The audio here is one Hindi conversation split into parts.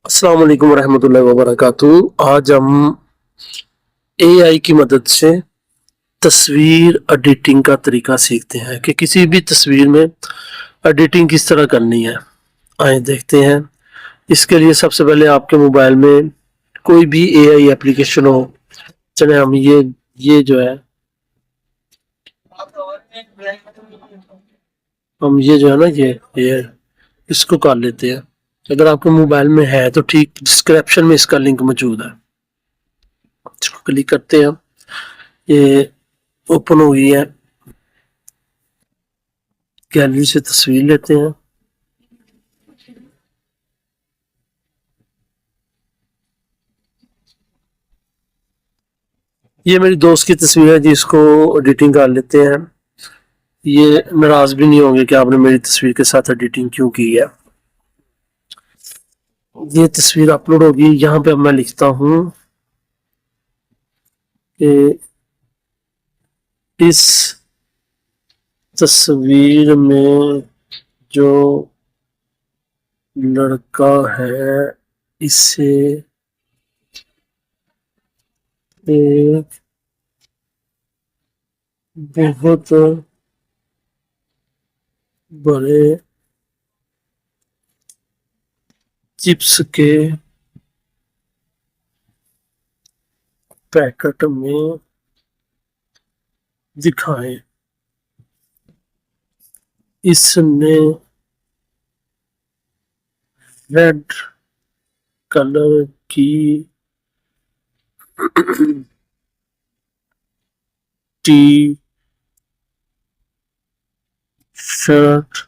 अस्सलाम वालेकुम रहमतुल्लाहि व बरकातुहू। आज हम एआई की मदद से तस्वीर एडिटिंग का तरीका सीखते हैं कि किसी भी तस्वीर में एडिटिंग किस तरह करनी है। आइए देखते हैं। इसके लिए सबसे पहले आपके मोबाइल में कोई भी एआई एप्लीकेशन हो। चले हम ये जो है हम ये जो है ना ये इसको कर लेते हैं। अगर आपके मोबाइल में है तो ठीक डिस्क्रिप्शन में इसका लिंक मौजूद है। इसको क्लिक करते हैं। ये ओपन हो गई है। गैलरी से तस्वीर लेते हैं। ये मेरी दोस्त की तस्वीर है जिसको एडिटिंग कर लेते हैं। ये नाराज भी नहीं होंगे कि आपने मेरी तस्वीर के साथ एडिटिंग क्यों की है। ये तस्वीर अपलोड होगी। यहाँ पे अब मैं लिखता हूँ कि इस तस्वीर में जो लड़का है इसे एक बहुत बड़े चिप्स के पैकेट में दिखाएं। इसने रेड कलर की टी शर्ट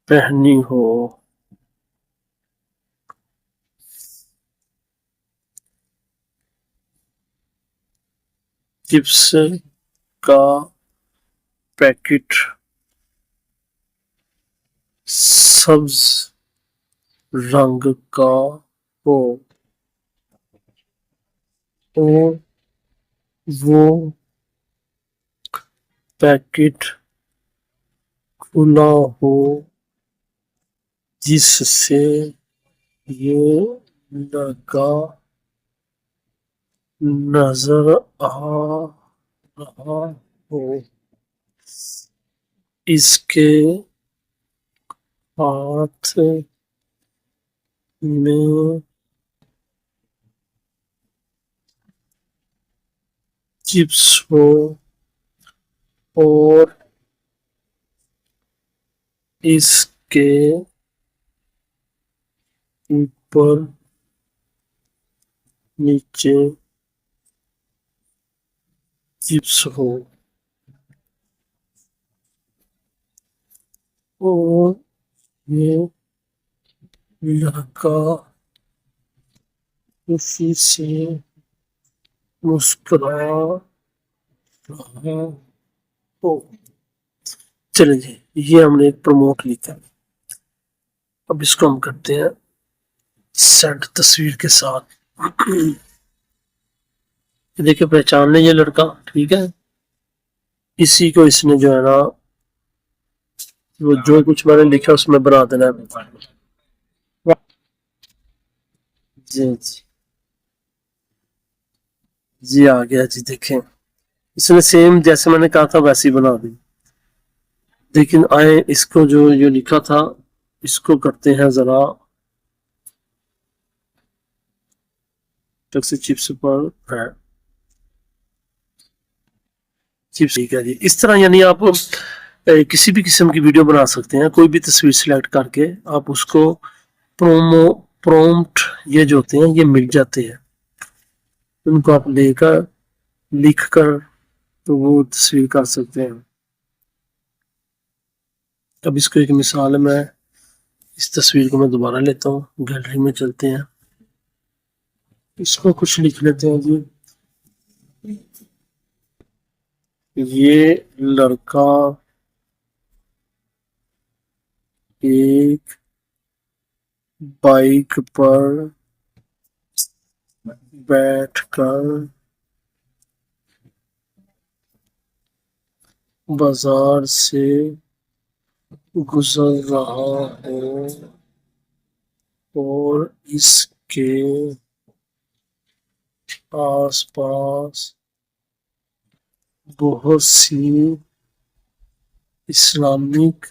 पहनी हो। चिप्स का पैकेट सब्ज रंग का हो और वो पैकेट खुला हो जिससे ये लड़का नजर आ रहा हो। इसके हाथ में चिप्स हो और इसके ऊपर नीचे चिप्स हो और ये लड़का खुशी से मुस्कुरा रहा हो। चलिए जी, ये हमने एक प्रमोट लिखा। अब इसको हम करते हैं सेंड तस्वीर के साथ। देखिए पहचान लें ये लड़का, ठीक है। इसी को इसने जो है ना वो जो कुछ मैंने लिखा उसमें बना देना है। जी जी जी आ गया जी। देखें इसने सेम जैसे मैंने कहा था वैसे ही बना दी। लेकिन आए इसको जो ये लिखा था इसको करते हैं जरा टैक्सी चिप्स पर है। चिप्स ठीक है जी। इस तरह यानी आप किसी भी किस्म की वीडियो बना सकते हैं। कोई भी तस्वीर सिलेक्ट करके आप उसको प्रोमो प्रॉम्प्ट ये जो होते हैं ये मिल जाते हैं। उनको आप लेकर लिख कर तो वो तस्वीर कर सकते हैं। अब इसको एक मिसाल है। मैं इस तस्वीर को मैं दोबारा लेता हूँ। गैलरी में चलते हैं। इसको कुछ लिख लेते हैं जी। ये लड़का एक बाइक पर बैठकर बाजार से गुजर रहा हो और इसके आसपास बहुत सी इस्लामिक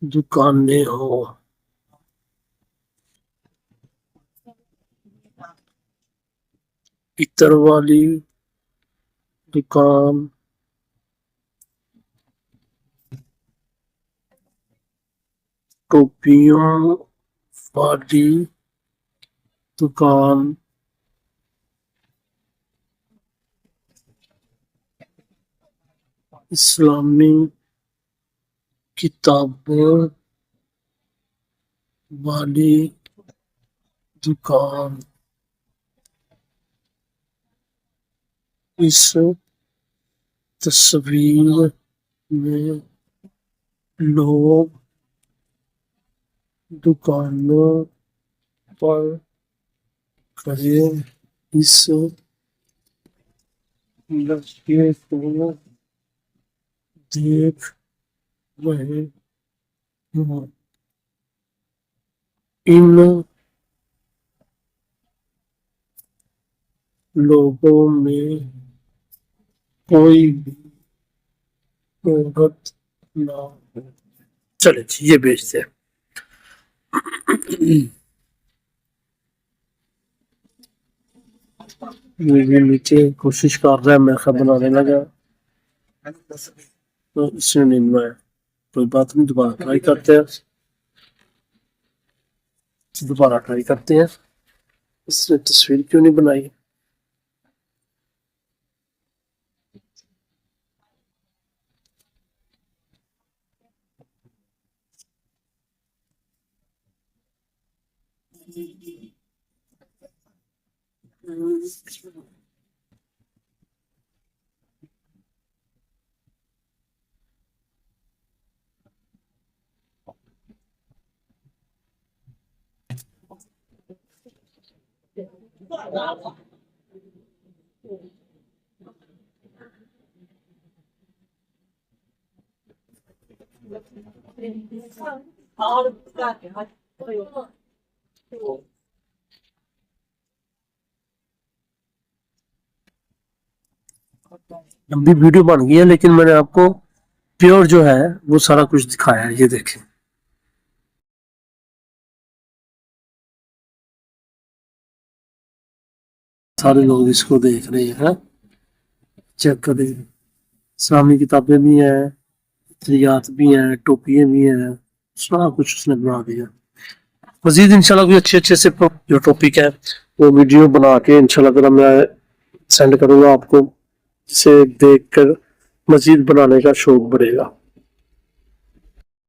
दुकानें हो। इत्र वाली दुकान, टोपियों वाली दुकान, इस्लामी किताबों वाली दुकान। इस तस्वीर में लोग दुकानों पर खड़े इस लड़के को देख रहे हैं। इन लोगों में कोई भी औरत ना हो। चले जी, ये बेचते हैं। ये नीचे कोशिश कर रहा है, मैं बनाने लगा तो इसने नहीं बनाया। कोई बात नहीं, दोबारा ट्राई करते हैं। इसने तस्वीर क्यों नहीं बनाई? लंबी वीडियो बन गई है, लेकिन मैंने आपको प्योर जो है वो सारा कुछ दिखाया है। ये देखें, सारे लोग इसको देख रहे हैं। चेक करें, इस्लामी किताबें भी हैं, रियात भी हैं, टोपियां भी हैं, सारा कुछ उसने बना दिया। मजीद इंशाल्लाह कोई अच्छे से जो टॉपिक है वो वीडियो बना के इंशाल्लाह अगर मैं सेंड करूंगा आपको, जिसे देखकर मजीद बनाने का शौक बढ़ेगा।